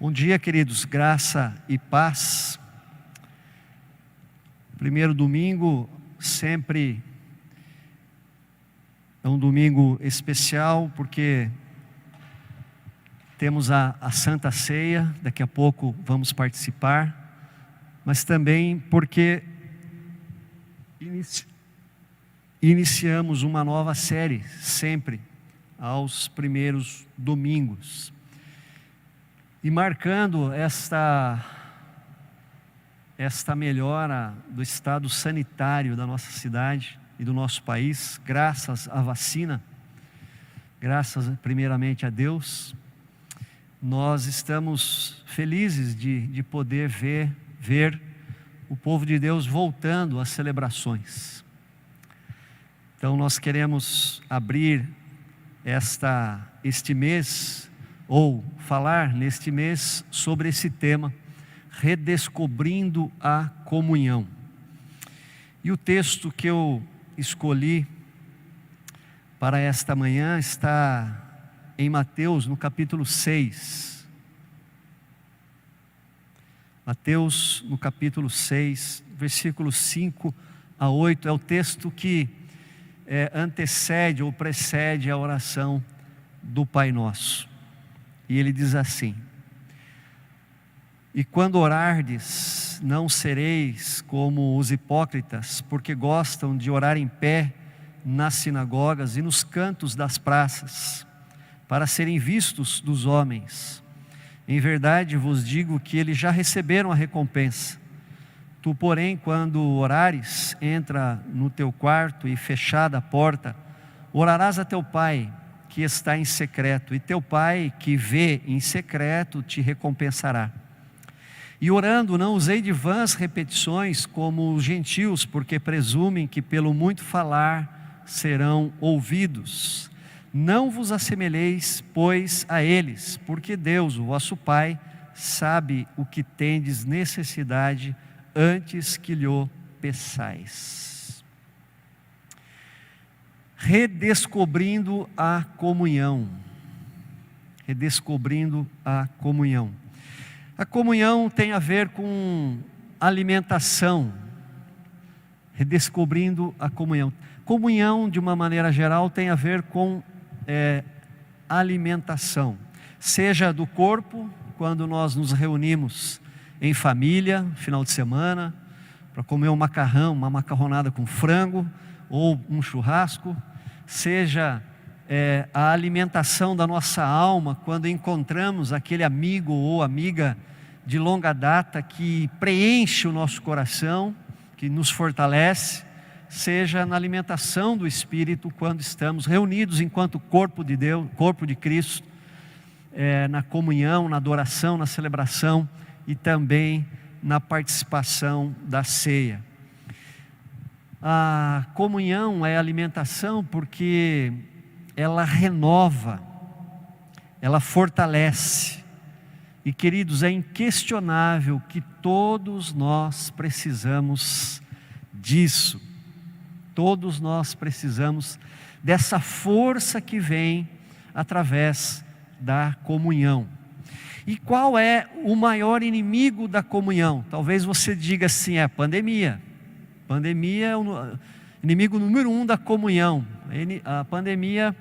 Bom dia, queridos, graça e paz. Primeiro domingo sempre é um domingo especial, porque temos a Santa Ceia, daqui a pouco vamos participar, mas também porque iniciamos uma nova série, sempre aos primeiros domingos. E marcando esta melhora do estado sanitário da nossa cidade e do nosso país, graças à vacina, graças primeiramente a Deus, nós estamos felizes de poder ver o povo de Deus voltando às celebrações. Então nós queremos abrir este mês, ou falar neste mês sobre esse tema, redescobrindo a comunhão. E o texto que eu escolhi para esta manhã está em Mateus, no capítulo 6. Mateus, no capítulo 6, versículos 5 a 8, é o texto que antecede ou precede a oração do Pai Nosso. E ele diz assim: e quando orardes, não sereis como os hipócritas, porque gostam de orar em pé nas sinagogas e nos cantos das praças, para serem vistos dos homens. Em verdade vos digo que eles já receberam a recompensa. Tu, porém, quando orares, entra no teu quarto e, fechada a porta, orarás a teu Pai, que está em secreto, e teu Pai que vê em secreto te recompensará. E orando, não usei de vãs repetições como os gentios, porque presumem que pelo muito falar serão ouvidos. Não vos assemelheis, pois, a eles, porque Deus, o vosso Pai, sabe o que tendes necessidade antes que lhe peçais. Redescobrindo a comunhão. Redescobrindo a comunhão. A comunhão tem a ver com alimentação. Redescobrindo a comunhão. Comunhão, de uma maneira geral, tem a ver com alimentação. Seja do corpo, quando nós nos reunimos em família, final de semana, para comer um macarrão, uma macarronada com frango, ou um churrasco. Seja a alimentação da nossa alma, quando encontramos aquele amigo ou amiga de longa data que preenche o nosso coração, que nos fortalece. Seja na alimentação do Espírito, quando estamos reunidos enquanto corpo de Deus, corpo de Cristo, na comunhão, na adoração, na celebração e também na participação da ceia. A comunhão é alimentação porque ela renova, ela fortalece. E, queridos, é inquestionável que todos nós precisamos disso. Todos nós precisamos dessa força que vem através da comunhão. E qual é o maior inimigo da comunhão? Talvez você diga assim, é a pandemia. Pandemia é o inimigo número 1 da comunhão. A pandemia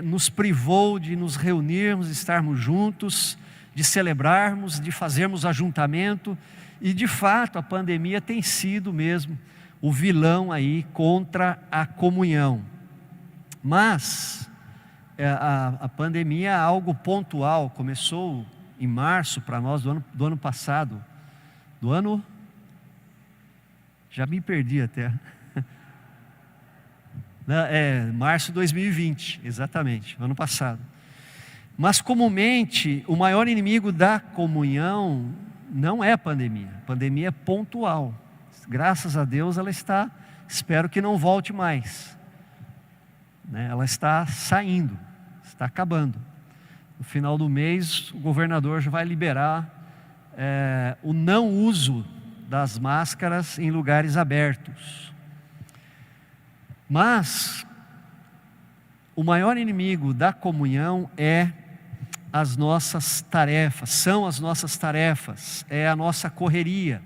nos privou de nos reunirmos, de estarmos juntos, de celebrarmos, de fazermos ajuntamento. E de fato a pandemia tem sido mesmo o vilão aí contra a comunhão. Mas a pandemia é algo pontual, começou em março para nós do ano passado. Já me perdi até. Março de 2020, exatamente, ano passado. Mas comumente, o maior inimigo da comunhão não é a pandemia. A pandemia é pontual. Graças a Deus ela está, espero que não volte mais. Ela está saindo, está acabando. No final do mês, o governador já vai liberar o não uso das máscaras em lugares abertos. Mas o maior inimigo da comunhão é as nossas tarefas, são as nossas tarefas, é a nossa correria.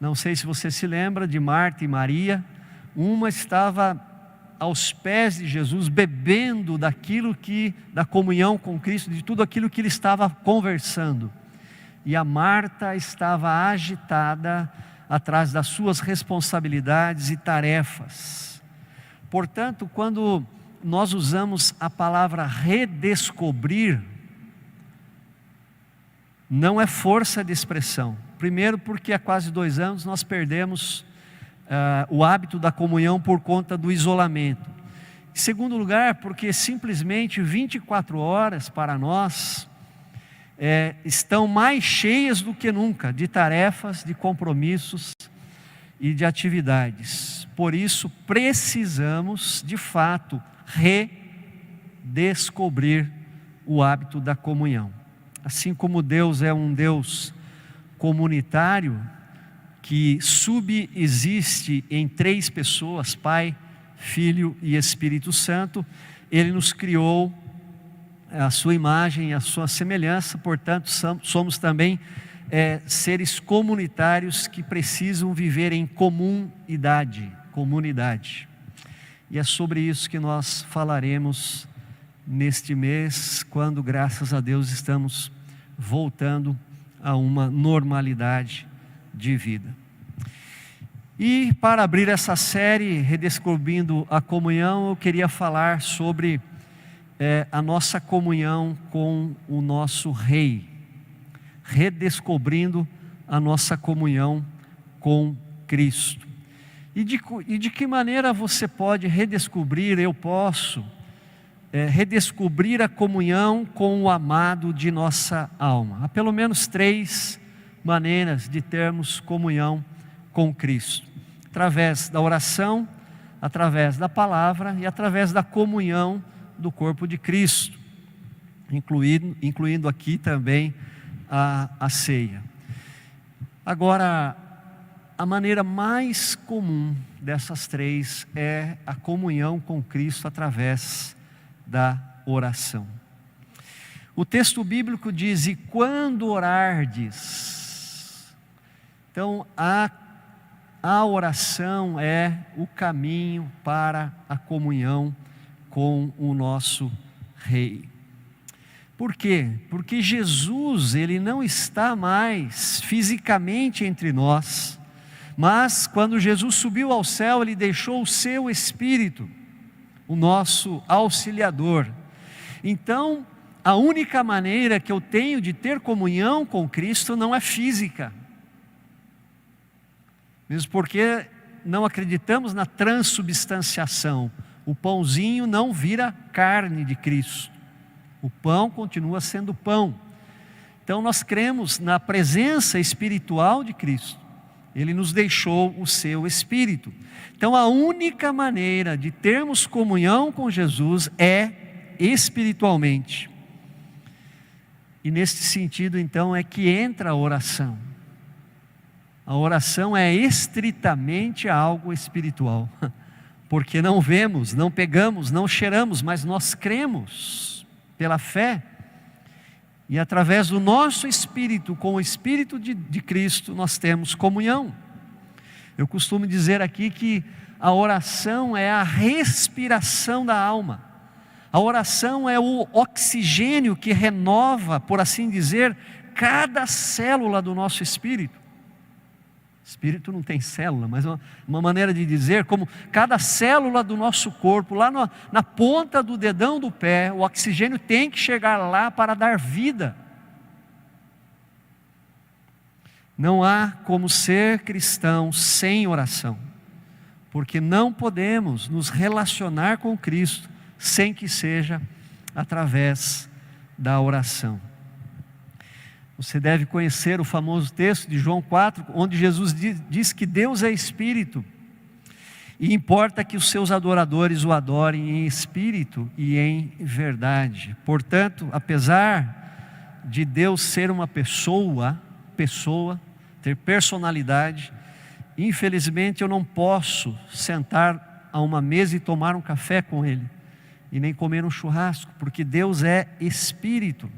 Não sei se você se lembra de Marta e Maria. Uma estava aos pés de Jesus, bebendo da comunhão com Cristo, de tudo aquilo que ele estava conversando. E a Marta estava agitada atrás das suas responsabilidades e tarefas. Portanto, quando nós usamos a palavra redescobrir, não é força de expressão. Primeiro, porque há quase 2 anos nós perdemos o hábito da comunhão por conta do isolamento. Em segundo lugar, porque simplesmente 24 horas para nós estão mais cheias do que nunca de tarefas, de compromissos e de atividades. Por isso, precisamos, de fato, redescobrir o hábito da comunhão. Assim como Deus é um Deus comunitário, que subexiste em 3 pessoas, Pai, Filho e Espírito Santo, Ele nos criou a sua imagem e a sua semelhança, portanto somos também seres comunitários que precisam viver em comunidade. E é sobre isso que nós falaremos neste mês, quando, graças a Deus, estamos voltando a uma normalidade de vida. E para abrir essa série, Redescobrindo a Comunhão, eu queria falar sobre a nossa comunhão com o nosso Rei. Redescobrindo a nossa comunhão com Cristo. E de que maneira você pode redescobrir, eu posso, redescobrir a comunhão com o amado de nossa alma? Há pelo menos 3 maneiras de termos comunhão com Cristo: através da oração, através da palavra e através da comunhão do corpo de Cristo, incluindo aqui também a ceia. Agora, a maneira mais comum dessas 3 é a comunhão com Cristo através da oração. O texto bíblico diz: e quando orardes. Então, a oração é o caminho para a comunhão com o nosso Rei. Por quê? Porque Jesus, Ele não está mais fisicamente entre nós, mas quando Jesus subiu ao céu, Ele deixou o seu Espírito, o nosso auxiliador. Então, a única maneira que eu tenho de ter comunhão com Cristo não é física, mesmo porque não acreditamos na transubstanciação. O pãozinho não vira carne de Cristo, o pão continua sendo pão. Então nós cremos na presença espiritual de Cristo. Ele nos deixou o seu Espírito. Então a única maneira de termos comunhão com Jesus é espiritualmente. E neste sentido então é que entra a oração. A oração é estritamente algo espiritual, porque não vemos, não pegamos, não cheiramos, mas nós cremos pela fé, e através do nosso espírito, com o Espírito de Cristo, nós temos comunhão. Eu costumo dizer aqui que a oração é a respiração da alma. A oração é o oxigênio que renova, por assim dizer, cada célula do nosso espírito. Espírito não tem célula, mas uma maneira de dizer, como cada célula do nosso corpo, lá na ponta do dedão do pé, o oxigênio tem que chegar lá para dar vida. Não há como ser cristão sem oração, porque não podemos nos relacionar com Cristo sem que seja através da oração. Você deve conhecer o famoso texto de João 4, onde Jesus diz que Deus é Espírito, e importa que os seus adoradores o adorem em espírito e em verdade. Portanto, apesar de Deus ser uma pessoa, ter personalidade, infelizmente eu não posso sentar a uma mesa e tomar um café com Ele, e nem comer um churrasco, porque Deus é Espírito.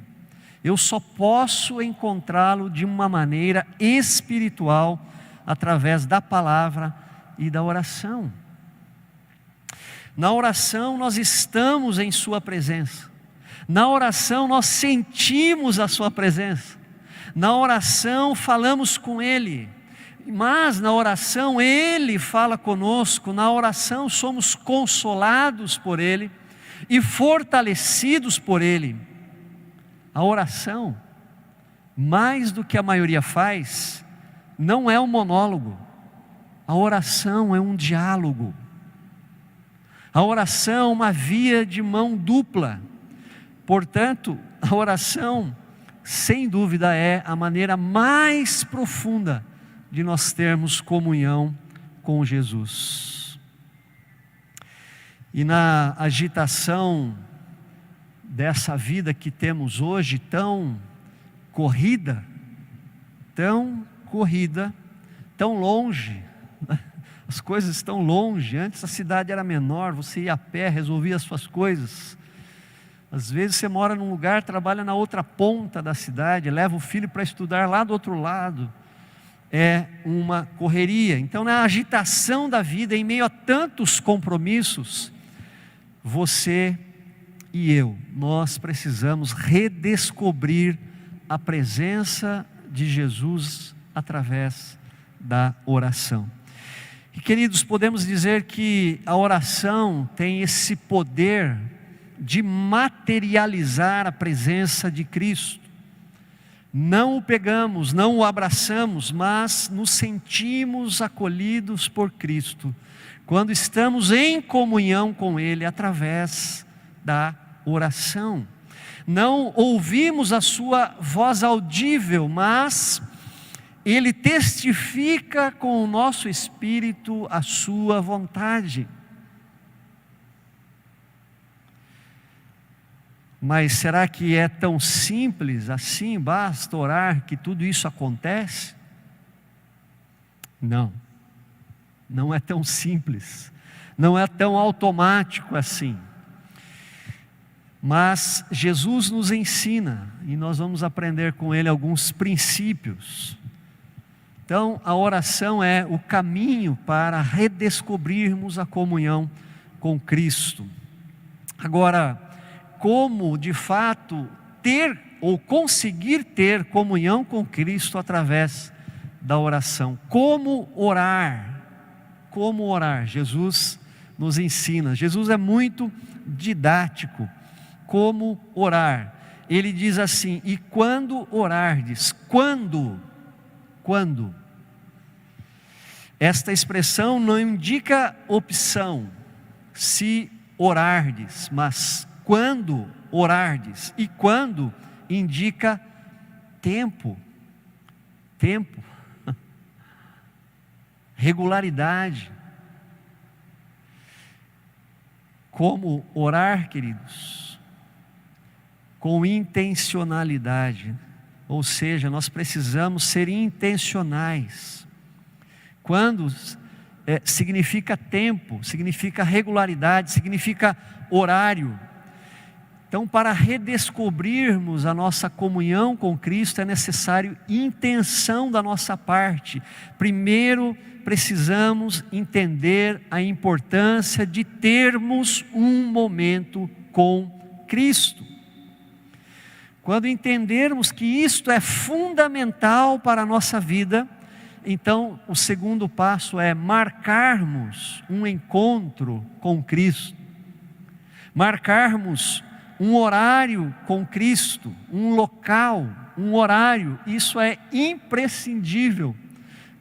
Eu só posso encontrá-lo de uma maneira espiritual, através da palavra e da oração. Na oração nós estamos em sua presença. Na oração nós sentimos a sua presença. Na oração falamos com Ele. Mas na oração Ele fala conosco. Na oração somos consolados por Ele e fortalecidos por Ele. A oração, mais do que a maioria faz, não é um monólogo. A oração é um diálogo. A oração é uma via de mão dupla. Portanto, a oração, sem dúvida, é a maneira mais profunda de nós termos comunhão com Jesus. E na agitação dessa vida que temos hoje, tão corrida, tão longe, as coisas estão longe. Antes a cidade era menor, você ia a pé, resolvia as suas coisas. Às vezes você mora num lugar, trabalha na outra ponta da cidade, leva o filho para estudar lá do outro lado. É uma correria. Então, na agitação da vida, em meio a tantos compromissos, você e eu, nós precisamos redescobrir a presença de Jesus através da oração. E, queridos, podemos dizer que a oração tem esse poder de materializar a presença de Cristo. Não o pegamos, não o abraçamos, mas nos sentimos acolhidos por Cristo, quando estamos em comunhão com Ele através da oração. Não ouvimos a sua voz audível, mas Ele testifica com o nosso espírito a sua vontade. Mas será que é tão simples assim? Basta orar que tudo isso acontece? Não, não é tão simples, não é tão automático assim. Mas Jesus nos ensina, e nós vamos aprender com Ele alguns princípios. Então, a oração é o caminho para redescobrirmos a comunhão com Cristo. Agora, como de fato ter ou conseguir ter comunhão com Cristo através da oração? Como orar? Como orar? Jesus nos ensina. Jesus é muito didático. Como orar? Ele diz assim: e quando orardes? Quando? Esta expressão não indica opção, se orardes, mas quando orardes. E quando indica tempo, regularidade. Como orar, queridos? Com intencionalidade. Ou seja, nós precisamos ser intencionais. Quando significa tempo, significa regularidade, significa horário. Então, para redescobrirmos a nossa comunhão com Cristo, é necessário intenção da nossa parte. Primeiro, precisamos entender a importância de termos um momento com Cristo. Quando entendermos que isto é fundamental para a nossa vida, então o segundo passo é marcarmos um encontro com Cristo, marcarmos um horário com Cristo, um local, um horário. Isso é imprescindível.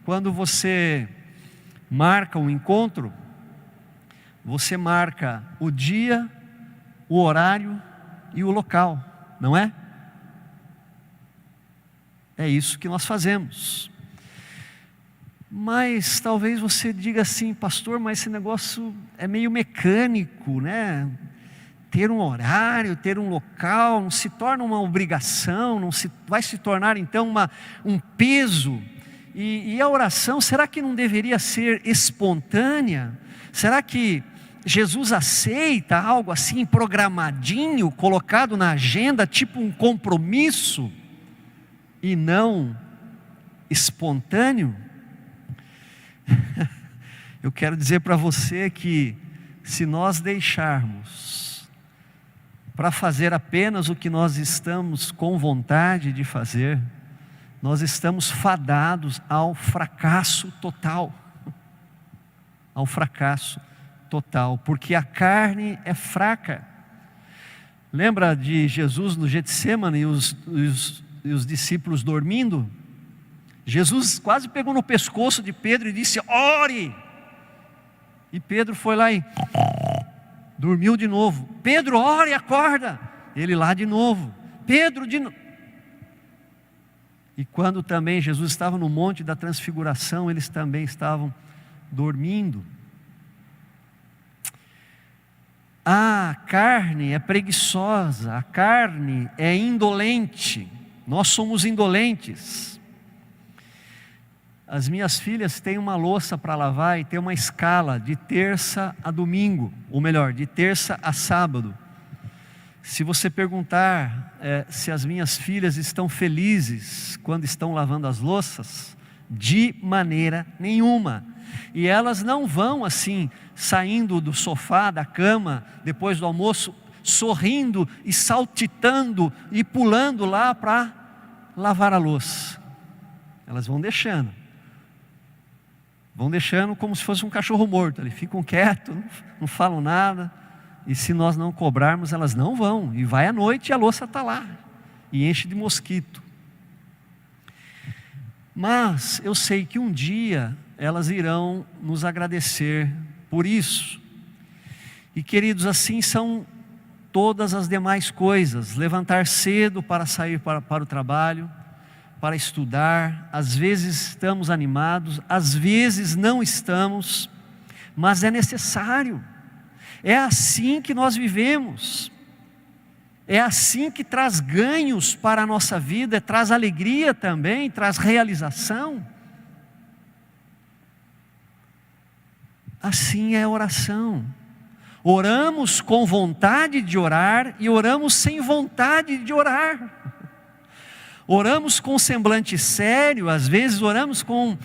Quando você marca um encontro, você marca o dia, o horário e o local, não é? É isso que nós fazemos. Mas talvez você diga assim: pastor, mas esse negócio é meio mecânico, né? Ter um horário, ter um local, não se torna uma obrigação, vai se tornar então um peso. E a oração, será que não deveria ser espontânea? Será que Jesus aceita algo assim programadinho, colocado na agenda, tipo um compromisso, e não espontâneo? Eu quero dizer para você que se nós deixarmos para fazer apenas o que nós estamos com vontade de fazer, nós estamos fadados ao fracasso total. Ao fracasso total, porque a carne é fraca. Lembra de Jesus no Getsemane e os discípulos dormindo? Jesus quase pegou no pescoço de Pedro e disse: ore! E Pedro foi lá e dormiu de novo. Pedro, ore, acorda! Ele lá de novo. Pedro, de novo. E quando também Jesus estava no Monte da Transfiguração, eles também estavam dormindo. A carne é preguiçosa, a carne é indolente, nós somos indolentes. As minhas filhas têm uma louça para lavar e tem uma escala de terça a domingo, ou melhor, de terça a sábado. Se você perguntar se as minhas filhas estão felizes quando estão lavando as louças, de maneira nenhuma. E elas não vão assim, saindo do sofá, da cama, depois do almoço, sorrindo e saltitando e pulando lá para lavar a louça. Elas vão deixando como se fosse um cachorro morto. Eles ficam quietos, não falam nada. E se nós não cobrarmos, elas não vão. E vai à noite e a louça está lá, e enche de mosquito. Mas eu sei que um dia elas irão nos agradecer por isso. E queridos, assim são todas as demais coisas. Levantar cedo para sair para o trabalho, para estudar. Às vezes estamos animados, às vezes não estamos, mas é necessário. É assim que nós vivemos. É assim que traz ganhos para a nossa vida, traz alegria também, traz realização. Assim é a oração. Oramos com vontade de orar e oramos sem vontade de orar. Oramos com semblante sério, às vezes oramos com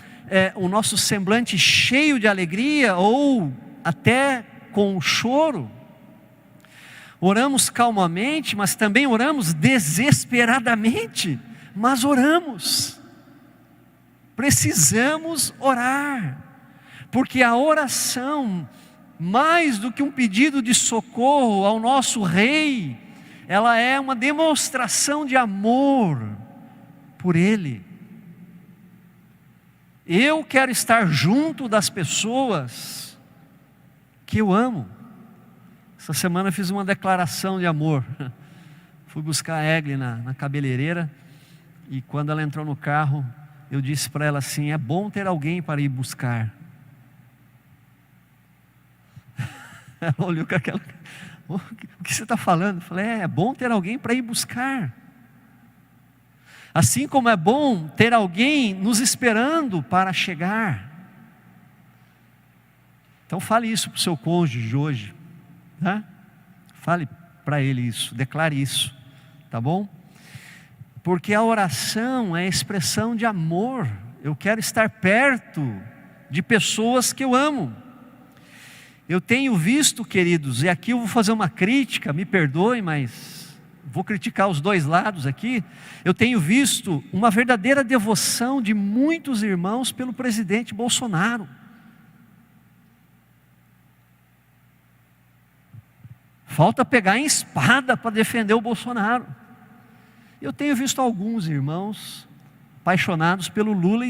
o nosso semblante cheio de alegria ou até com choro. Oramos calmamente, mas também oramos desesperadamente, mas oramos. Precisamos orar, porque a oração, mais do que um pedido de socorro ao nosso Rei, ela é uma demonstração de amor por Ele. Eu quero estar junto das pessoas que eu amo. Essa semana eu fiz uma declaração de amor. Fui buscar a Egli na cabeleireira, e quando ela entrou no carro, eu disse para ela assim: é bom ter alguém para ir buscar. Ela olhou com aquela: o que você está falando? Eu falei: é bom ter alguém para ir buscar. Assim como é bom ter alguém nos esperando para chegar. Então fale isso para o seu cônjuge hoje, né? Fale para ele isso, declare isso, tá bom? Porque a oração é expressão de amor. Eu quero estar perto de pessoas que eu amo. Eu tenho visto, queridos, e aqui eu vou fazer uma crítica, me perdoem, mas vou criticar os dois lados aqui. Eu tenho visto uma verdadeira devoção de muitos irmãos pelo presidente Bolsonaro. Falta pegar em espada para defender o Bolsonaro. Eu tenho visto alguns irmãos apaixonados pelo Lula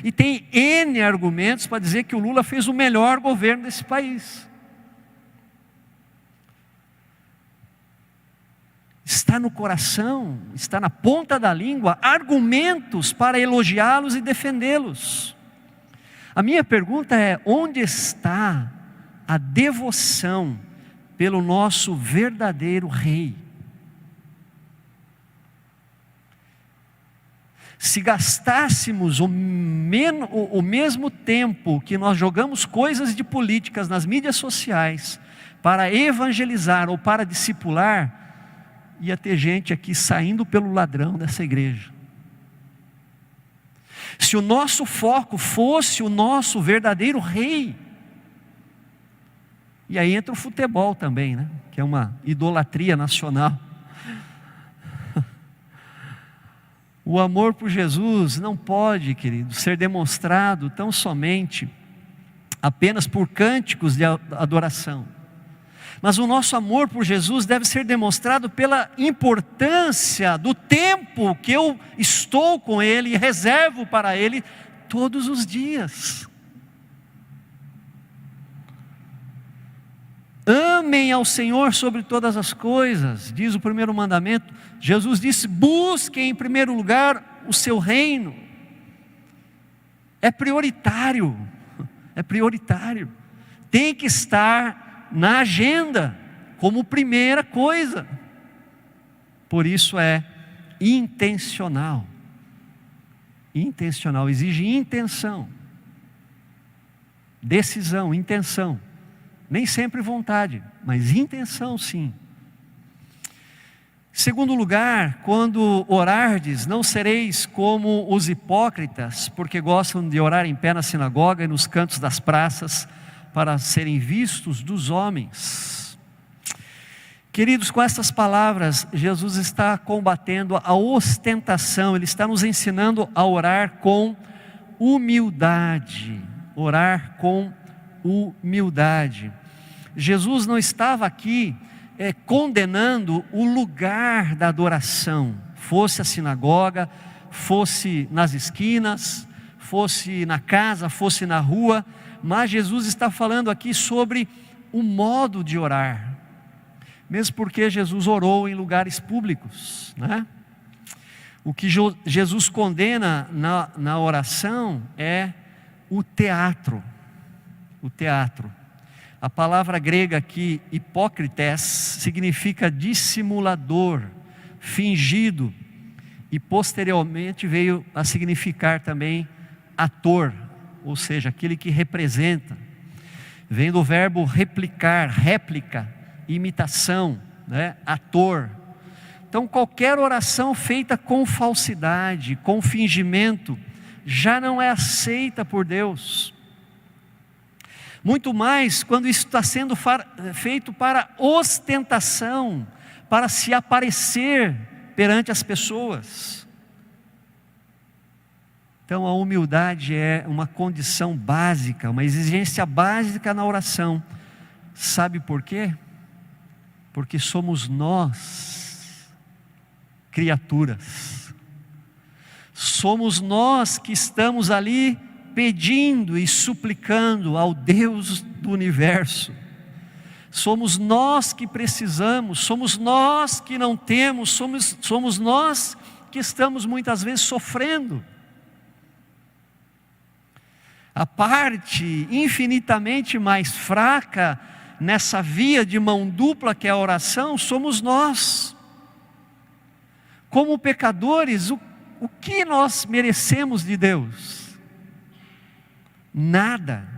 e tem N argumentos para dizer que o Lula fez o melhor governo desse país. Está no coração, está na ponta da língua, argumentos para elogiá-los e defendê-los. A minha pergunta é: onde está a devoção pelo nosso verdadeiro Rei? Se gastássemos o mesmo tempo que nós jogamos coisas de políticas nas mídias sociais para evangelizar ou para discipular, ia ter gente aqui saindo pelo ladrão dessa igreja. Se o nosso foco fosse o nosso verdadeiro rei, e aí entra o futebol também, né? Que é uma idolatria nacional. O amor por Jesus não pode, querido, ser demonstrado tão somente apenas por cânticos de adoração. Mas o nosso amor por Jesus deve ser demonstrado pela importância do tempo que eu estou com Ele e reservo para Ele todos os dias. Amem ao Senhor sobre todas as coisas, diz o primeiro mandamento. Jesus disse: busquem em primeiro lugar o seu reino. É prioritário, tem que estar na agenda, como primeira coisa. Por isso é intencional, exige intenção, decisão, intenção. Nem sempre vontade, mas intenção sim. Segundo lugar, quando orardes, não sereis como os hipócritas, porque gostam de orar em pé na sinagoga e nos cantos das praças, para serem vistos dos homens. Queridos, com estas palavras, Jesus está combatendo a ostentação, Ele está nos ensinando a orar com humildade, Jesus não estava aqui condenando o lugar da adoração, fosse a sinagoga, fosse nas esquinas, fosse na casa, fosse na rua, mas Jesus está falando aqui sobre o modo de orar, mesmo porque Jesus orou em lugares públicos, né? O que Jesus condena na oração é o teatro. A palavra grega aqui, hipócrites, significa dissimulador, fingido, e posteriormente veio a significar também ator, ou seja, aquele que representa. Vem do verbo replicar, réplica, imitação, né? Ator. Então qualquer oração feita com falsidade, com fingimento, já não é aceita por Deus. Muito mais quando isso está sendo feito para ostentação, para se aparecer perante as pessoas. Então a humildade é uma condição básica, uma exigência básica na oração. Sabe por quê? Porque somos nós criaturas. Somos nós que estamos ali pedindo e suplicando ao Deus do universo. Somos nós que precisamos, somos nós que não temos, somos nós que estamos muitas vezes sofrendo. A parte infinitamente mais fraca nessa via de mão dupla que é a oração, somos nós. Como pecadores, o que nós merecemos de Deus? Nada,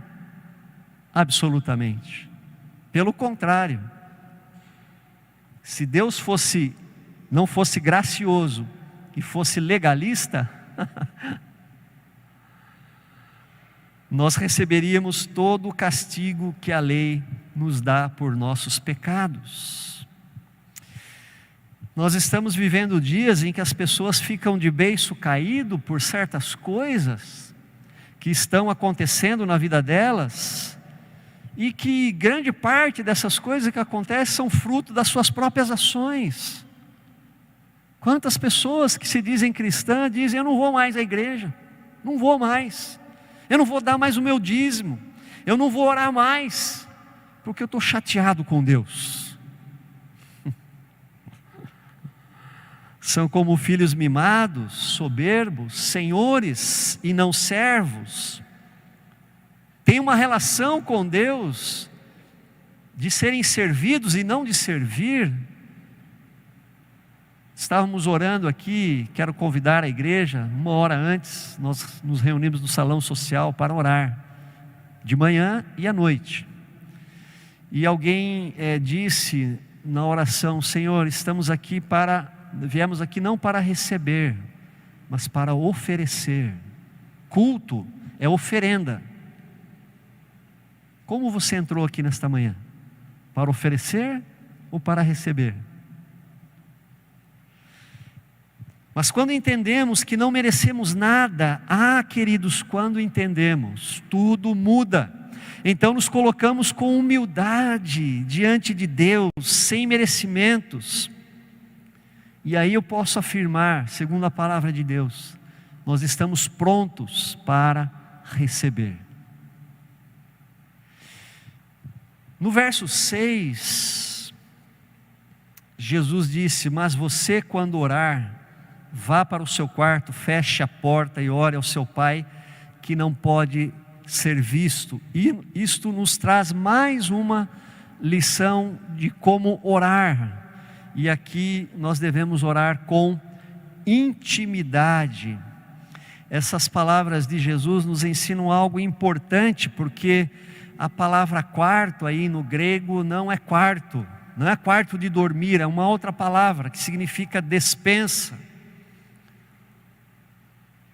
absolutamente. Pelo contrário, se Deus não fosse gracioso e fosse legalista, nós receberíamos todo o castigo que a lei nos dá por nossos pecados. Nós estamos vivendo dias em que as pessoas ficam de beiço caído por certas coisas que estão acontecendo na vida delas, e que grande parte dessas coisas que acontecem são fruto das suas próprias ações. Quantas pessoas que se dizem cristãs dizem: eu não vou mais à igreja, não vou mais, eu não vou dar mais o meu dízimo, eu não vou orar mais, porque eu estou chateado com Deus. São como filhos mimados, soberbos, senhores e não servos. Tem uma relação com Deus de serem servidos e não de servir. Estávamos orando aqui, quero convidar a igreja, 1 hora antes, nós nos reunimos no salão social para orar, de manhã e à noite. E alguém disse na oração: Senhor, viemos aqui não para receber, mas para oferecer. Culto é oferenda. Como você entrou aqui nesta manhã? Para oferecer ou para receber? Mas quando entendemos que não merecemos nada, queridos, quando entendemos, tudo muda. Então nos colocamos com humildade diante de Deus, sem merecimentos. E aí eu posso afirmar, segundo a palavra de Deus, nós estamos prontos para receber. No verso 6, Jesus disse: mas você, quando orar, vá para o seu quarto, feche a porta e ore ao seu Pai, que não pode ser visto. E isto nos traz mais uma lição de como orar. E aqui nós devemos orar com intimidade. Essas palavras de Jesus nos ensinam algo importante, porque a palavra quarto aí no grego não é quarto de dormir, é uma outra palavra que significa despensa.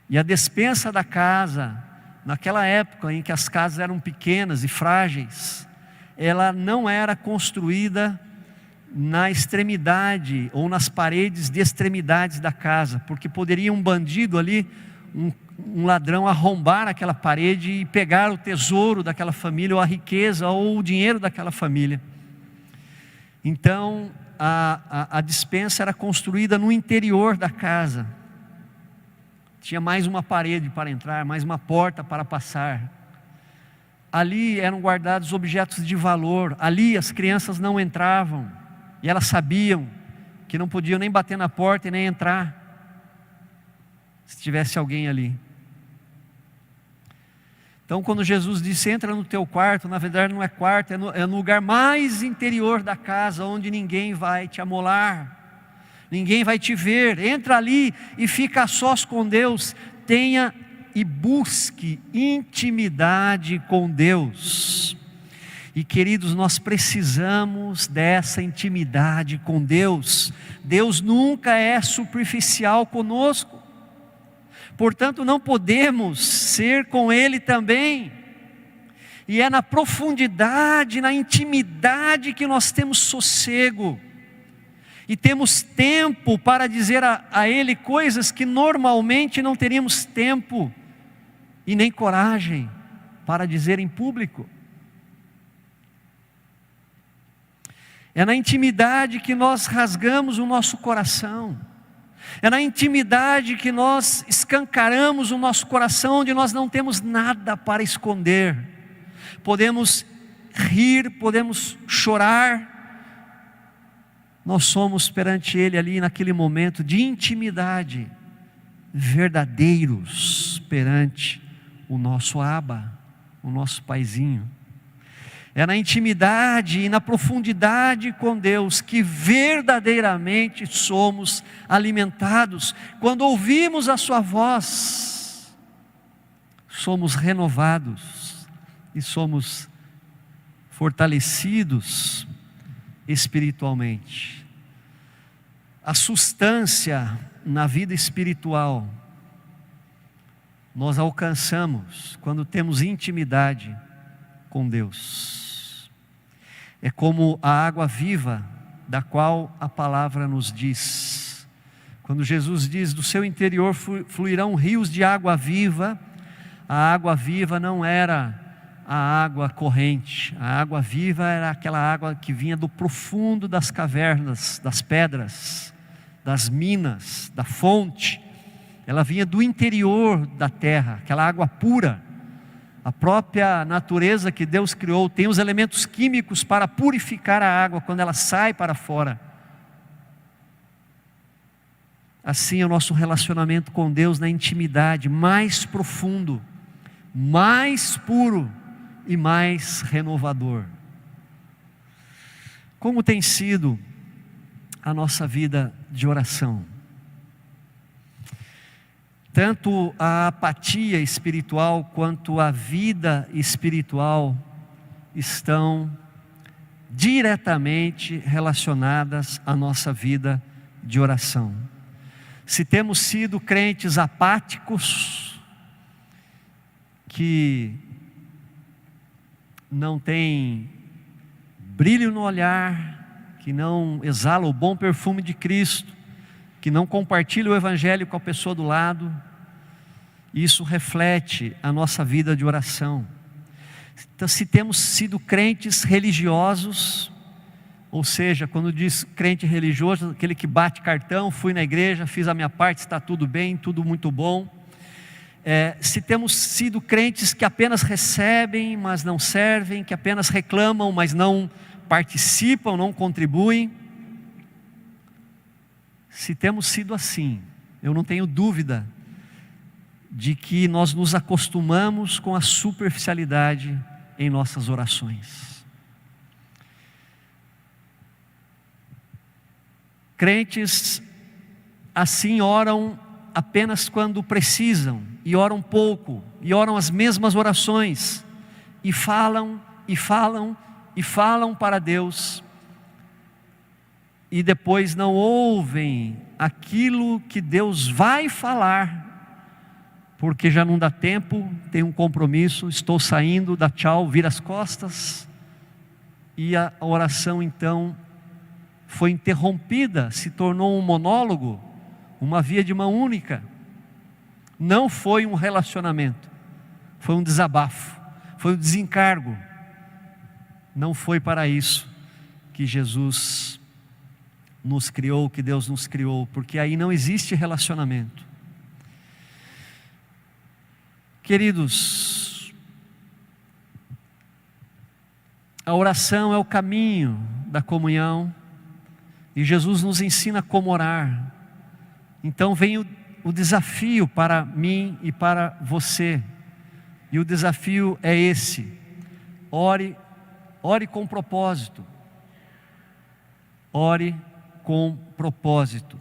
E a despensa da casa, naquela época em que as casas eram pequenas e frágeis, ela não era construída na extremidade ou nas paredes de extremidades da casa, porque poderia um bandido ali, um ladrão, arrombar aquela parede e pegar o tesouro daquela família, ou a riqueza, ou o dinheiro daquela família. Então a despensa era construída no interior da casa. Tinha mais uma parede para entrar, mais uma porta para passar. Ali eram guardados objetos de valor. Ali as crianças não entravam. E elas sabiam que não podiam nem bater na porta e nem entrar, se tivesse alguém ali. Então quando Jesus disse: entra no teu quarto, na verdade não é quarto, é no lugar mais interior da casa, onde ninguém vai te amolar. Ninguém vai te ver. Entra ali e fica a sós com Deus. Tenha e busque intimidade com Deus. E queridos, nós precisamos dessa intimidade com Deus. Deus nunca é superficial conosco. Portanto, não podemos ser com Ele também. E é na profundidade, na intimidade que nós temos sossego. E temos tempo para dizer a Ele coisas que normalmente não teríamos tempo e nem coragem para dizer em público. É na intimidade que nós rasgamos o nosso coração. É na intimidade que nós escancaramos o nosso coração, onde nós não temos nada para esconder. Podemos rir, podemos chorar. Nós somos perante Ele ali naquele momento de intimidade, verdadeiros perante o nosso Abba, o nosso Paizinho. É na intimidade e na profundidade com Deus que verdadeiramente somos alimentados. Quando ouvimos a sua voz, somos renovados e somos fortalecidos espiritualmente. A substância na vida espiritual nós alcançamos quando temos intimidade com Deus. É como a água viva da qual a palavra nos diz. Quando Jesus diz: do seu interior fluirão rios de água viva, a água viva não era a água corrente. A água viva era aquela água que vinha do profundo das cavernas, das pedras, das minas, da fonte. Ela vinha do interior da terra, aquela água pura. A própria natureza que Deus criou tem os elementos químicos para purificar a água quando ela sai para fora. Assim é o nosso relacionamento com Deus na intimidade, mais profundo, mais puro e mais renovador. Como tem sido a nossa vida de oração. Tanto a apatia espiritual quanto a vida espiritual estão diretamente relacionadas à nossa vida de oração. Se temos sido crentes apáticos, que não têm brilho no olhar, que não exala o bom perfume de Cristo, que não compartilha o Evangelho com a pessoa do lado, isso reflete a nossa vida de oração. Então, se temos sido crentes religiosos, ou seja, quando diz crente religioso, aquele que bate cartão, fui na igreja, fiz a minha parte, está tudo bem, tudo muito bom. Se temos sido crentes que apenas recebem, mas não servem, que apenas reclamam, mas não participam, não contribuem. Se temos sido assim, eu não tenho dúvida de que nós nos acostumamos com a superficialidade em nossas orações. Crentes assim oram apenas quando precisam, e oram pouco, e oram as mesmas orações, e falam, e falam, e falam para Deus, e depois não ouvem aquilo que Deus vai falar, porque já não dá tempo, tem um compromisso, estou saindo, dá tchau, vira as costas, e a oração então foi interrompida, se tornou um monólogo, uma via de mão única. Não foi um relacionamento, foi um desabafo, foi um desencargo. Não foi para isso que Jesus nos criou, que Deus nos criou, porque aí não existe relacionamento. Queridos, a oração é o caminho da comunhão, e Jesus nos ensina como orar. Então vem o desafio para mim e para você, e o desafio é esse: ore com propósito, ore com propósito.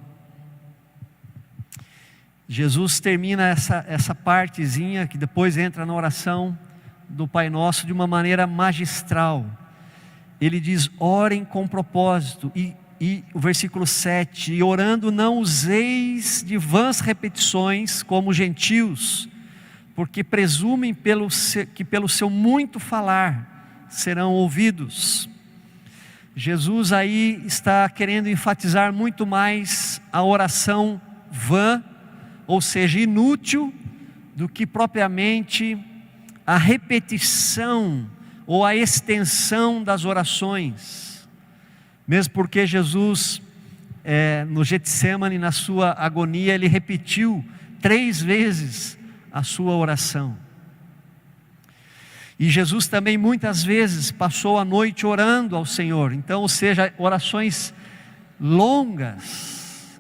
Jesus termina essa partezinha, que depois entra na oração do Pai Nosso, de uma maneira magistral. Ele diz: orem com propósito, e o versículo 7, e orando não useis de vãs repetições como gentios, porque presumem que pelo seu muito falar serão ouvidos. Jesus aí está querendo enfatizar muito mais a oração vã, ou seja, inútil, do que propriamente a repetição ou a extensão das orações. Mesmo porque Jesus, no Getsemane, na sua agonia, ele repetiu 3 vezes a sua oração. E Jesus também muitas vezes passou a noite orando ao Senhor. Então, ou seja, orações longas.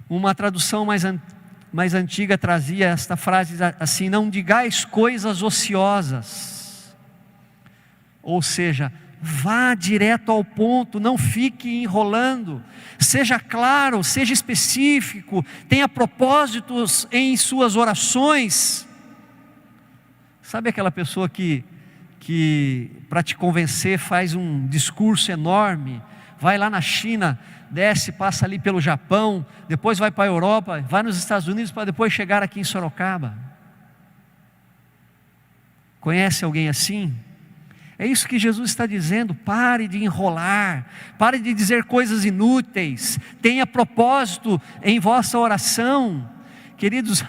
Uma tradução mais antiga trazia esta frase assim: não digais coisas ociosas. Ou seja, vá direto ao ponto, não fique enrolando, seja claro, seja específico, tenha propósitos em suas orações. Sabe aquela pessoa que para te convencer faz um discurso enorme, vai lá na China, desce, passa ali pelo Japão, depois vai para a Europa, vai nos Estados Unidos para depois chegar aqui em Sorocaba? Conhece alguém assim? É isso que Jesus está dizendo: pare de enrolar, pare de dizer coisas inúteis, tenha propósito em vossa oração. Queridos,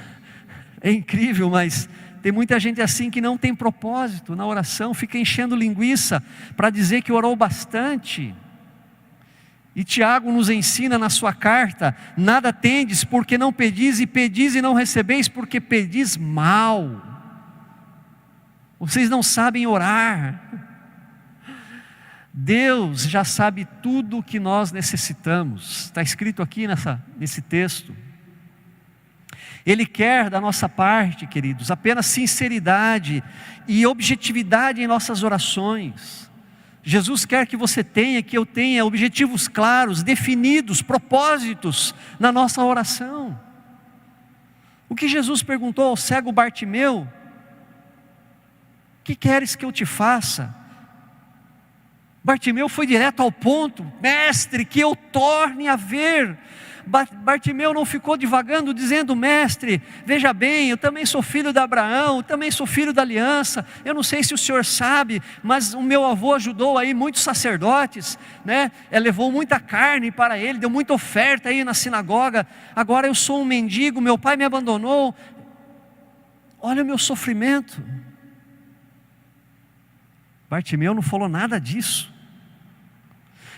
é incrível, mas tem muita gente assim que não tem propósito na oração, fica enchendo linguiça para dizer que orou bastante. E Tiago nos ensina na sua carta: nada tendes porque não pedis, e pedis e não recebeis porque pedis mal. Vocês não sabem orar. Deus já sabe tudo o que nós necessitamos. Está escrito aqui nesse texto. Ele quer da nossa parte, queridos, apenas sinceridade e objetividade em nossas orações. Jesus quer que você tenha, que eu tenha objetivos claros, definidos, propósitos na nossa oração. O que Jesus perguntou ao cego Bartimeu: que queres que eu te faça? Bartimeu foi direto ao ponto: mestre, que eu torne a ver. Bartimeu não ficou divagando dizendo: mestre, veja bem, eu também sou filho de Abraão, eu também sou filho da aliança, eu não sei se o senhor sabe, mas o meu avô ajudou aí muitos sacerdotes, né? Levou muita carne para ele, deu muita oferta aí na sinagoga, agora eu sou um mendigo, meu pai me abandonou, olha o meu sofrimento. Bartimeu não falou nada disso.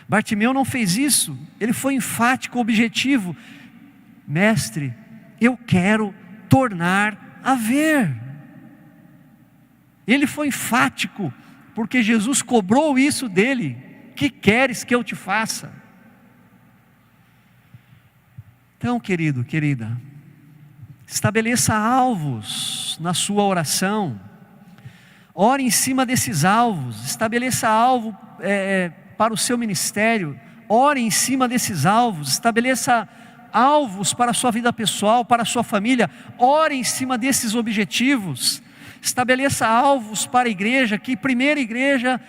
Bartimeu não fez isso, ele foi enfático, objetivo: mestre, eu quero tornar a ver. Ele foi enfático, porque Jesus cobrou isso dele: que queres que eu te faça? Então, querido, querida, estabeleça alvos na sua oração, ore em cima desses alvos, estabeleça alvo para o seu ministério, ore em cima desses alvos, estabeleça alvos para a sua vida pessoal, para a sua família, ore em cima desses objetivos, estabeleça alvos para a igreja. Que primeira igreja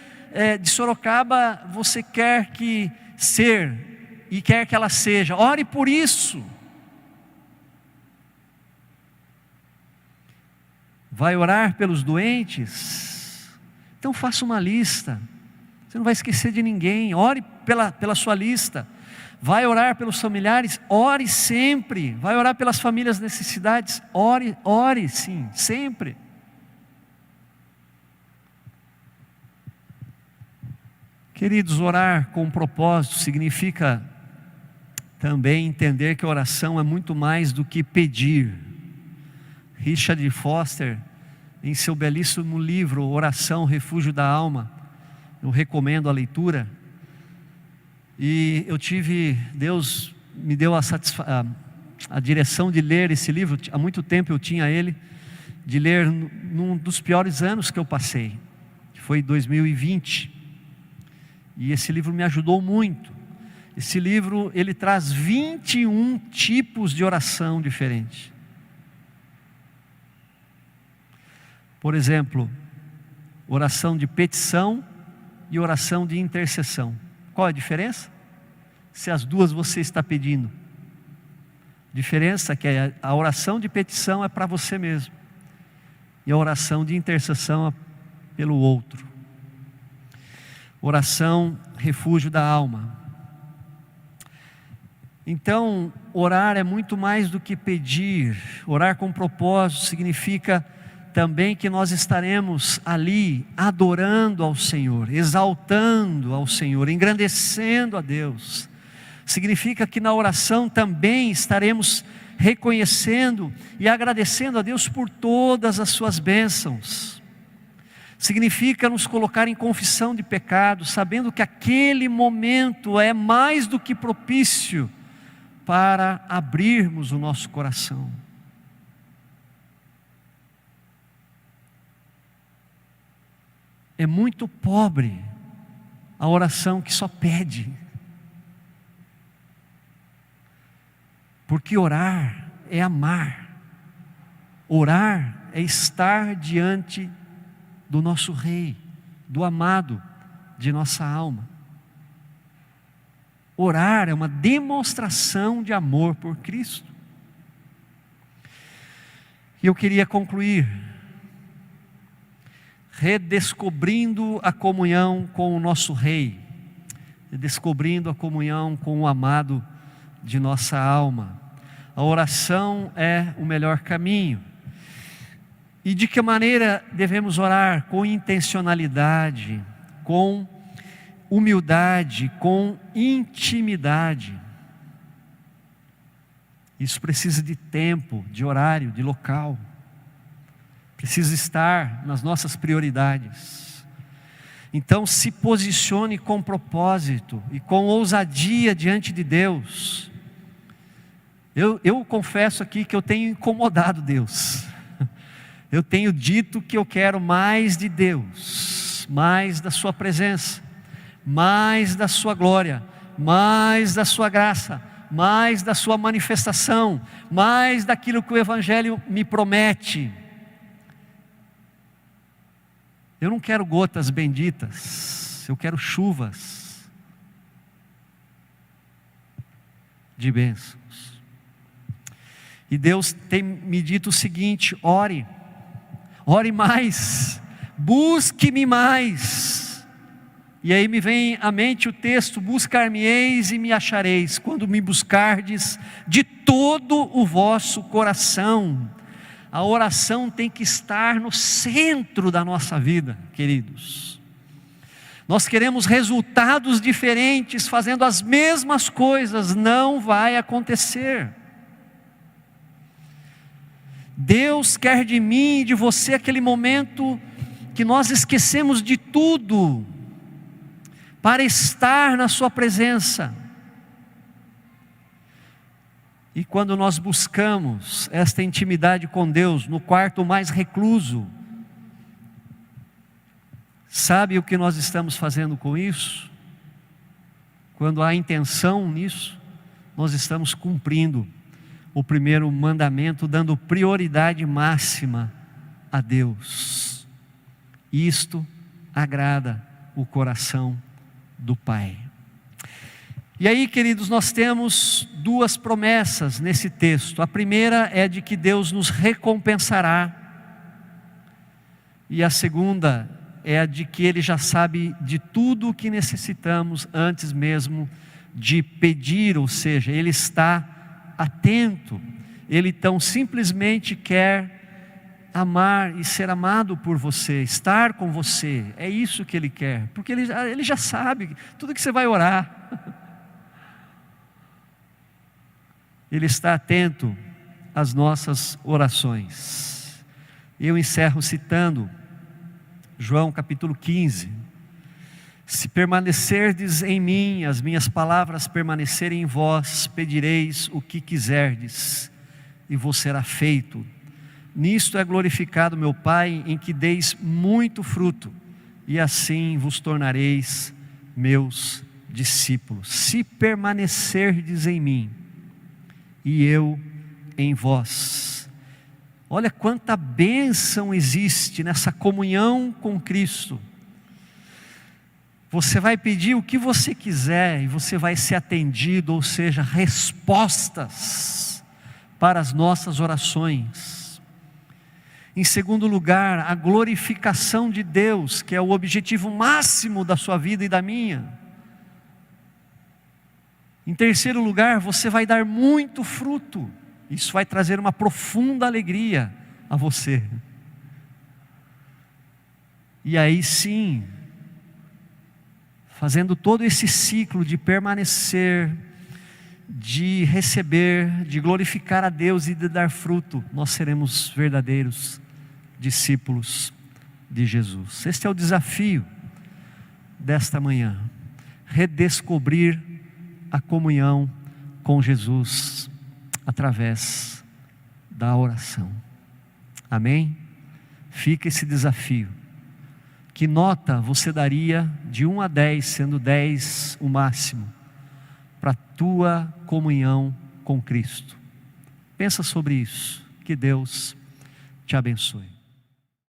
de Sorocaba você quer que ser e quer que ela seja? Ore por isso. Vai orar pelos doentes? Então faça uma lista. Você não vai esquecer de ninguém. Ore pela sua lista. Vai orar pelos familiares? Ore sempre. Vai orar pelas famílias necessidades? Ore sim, sempre. Queridos, orar com propósito significa também entender que a oração é muito mais do que pedir. Richard Foster, em seu belíssimo livro Oração, Refúgio da Alma, eu recomendo a leitura. E Deus me deu a direção de ler esse livro. Há muito tempo eu tinha ele, de ler num dos piores anos que eu passei, que foi 2020. E esse livro me ajudou muito. Esse livro, ele traz 21 tipos de oração diferentes. Por exemplo, oração de petição e oração de intercessão. Qual é a diferença? Se as duas você está pedindo. Diferença é que a oração de petição é para você mesmo, e a oração de intercessão é pelo outro. Oração, refúgio da alma. Então, orar é muito mais do que pedir. Orar com propósito significa também que nós estaremos ali adorando ao Senhor, exaltando ao Senhor, engrandecendo a Deus. Significa que na oração também estaremos reconhecendo e agradecendo a Deus por todas as suas bênçãos. Significa nos colocar em confissão de pecado, sabendo que aquele momento é mais do que propício para abrirmos o nosso coração. É muito pobre a oração que só pede. Porque orar é amar. Orar é estar diante do nosso Rei, do amado de nossa alma. Orar é uma demonstração de amor por Cristo. E eu queria concluir redescobrindo a comunhão com o nosso Rei, redescobrindo a comunhão com o amado de nossa alma. A oração é o melhor caminho. E de que maneira devemos orar? Com intencionalidade, com humildade, com intimidade. Isso precisa de tempo, de horário, de local. Precisa estar nas nossas prioridades. Então se posicione com propósito e com ousadia diante de Deus. Eu confesso aqui que eu tenho incomodado Deus. Eu tenho dito que eu quero mais de Deus, mais da sua presença. mais da sua glória, mais da sua graça, mais da sua manifestação, mais daquilo que o Evangelho me promete. Eu não quero gotas benditas, eu quero chuvas de bênçãos. E Deus tem me dito o seguinte: ore mais, busque-me mais. E aí me vem à mente o texto: buscar-me-eis e me achareis, quando me buscardes de todo o vosso coração. A oração tem que estar no centro da nossa vida, queridos. Nós queremos resultados diferentes, fazendo as mesmas coisas, não vai acontecer. Deus quer de mim e de você aquele momento que nós esquecemos de tudo, para estar na sua presença. E quando nós buscamos esta intimidade com Deus, no quarto mais recluso, sabe o que nós estamos fazendo com isso? Quando há intenção nisso, nós estamos cumprindo o primeiro mandamento, dando prioridade máxima a Deus. Isto agrada o coração do Pai. E aí, queridos, nós temos duas promessas nesse texto. A primeira é de que Deus nos recompensará, e a segunda é a de que Ele já sabe de tudo o que necessitamos antes mesmo de pedir, ou seja, Ele está atento. Ele tão simplesmente quer amar e ser amado por você, estar com você. É isso que Ele quer, porque Ele já sabe tudo que você vai orar. Ele está atento às nossas orações. Eu encerro citando João capítulo 15. Se permanecerdes em mim, as minhas palavras permanecerem em vós, pedireis o que quiserdes, e vos será feito. Nisto é glorificado meu Pai, em que deis muito fruto, e assim vos tornareis meus discípulos. Se permanecerdes em mim, e eu em vós. Olha quanta bênção existe nessa comunhão com Cristo. Você vai pedir o que você quiser e você vai ser atendido, ou seja, respostas para as nossas orações. Em segundo lugar, a glorificação de Deus, que é o objetivo máximo da sua vida e da minha. Em terceiro lugar, você vai dar muito fruto. Isso vai trazer uma profunda alegria a você. E aí sim, fazendo todo esse ciclo de permanecer, de receber, de glorificar a Deus e de dar fruto, nós seremos verdadeiros discípulos de Jesus. Este é o desafio desta manhã: redescobrir a comunhão com Jesus através da oração. Amém? Fica esse desafio. Que nota você daria de 1 a 10, sendo 10 o máximo, para a tua comunhão com Cristo? Pensa sobre isso. Que Deus te abençoe.